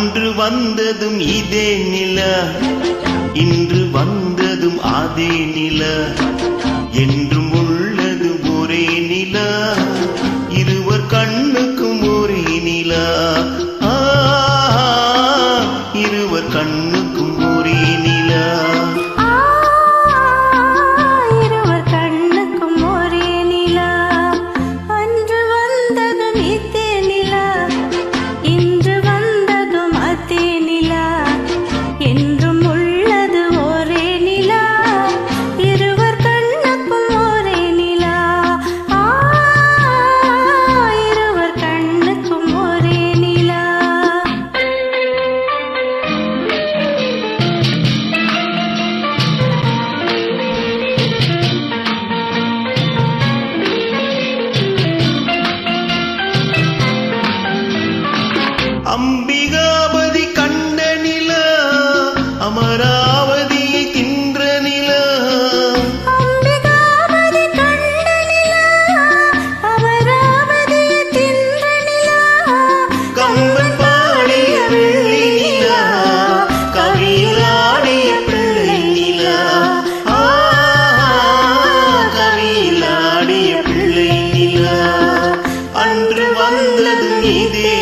அன்று வந்ததும் இதே நிலா, இன்று வந்ததும் அதே நிலா, என்றும் உள்ளது ஒரே நிலா, இருவர் கண்ணுக்கும் ஒரே நிலா. இருவர் கண்ணுக்கும் ஒரே நிலா. இருவர் கண்ணுக்கும் ஒரே நிலா. அன்று வந்ததும் இதே நிலா, இன்று வந்ததும் அதே நிலா, என்றும் உள்ளது ஒரே நிலா, இருவர் கண்ணுக்கும் ஒரே நிலா. இருவர் கண்ணுக்கும் ஒரே நிலா. அம்பிகாபதி கண்ட நிலா, அமராவதியை தின்ற நிலா. அம்பிகாபதி கண்ட நிலா, அமராவதியை தின்ற நிலா. கம்பன் பாடிய வெள்ளி நிலா, கவியில் ஆடிய பிள்ளை நிலா. கவியில் ஆடிய பிள்ளை நிலா. அன்று வந்ததும் இதே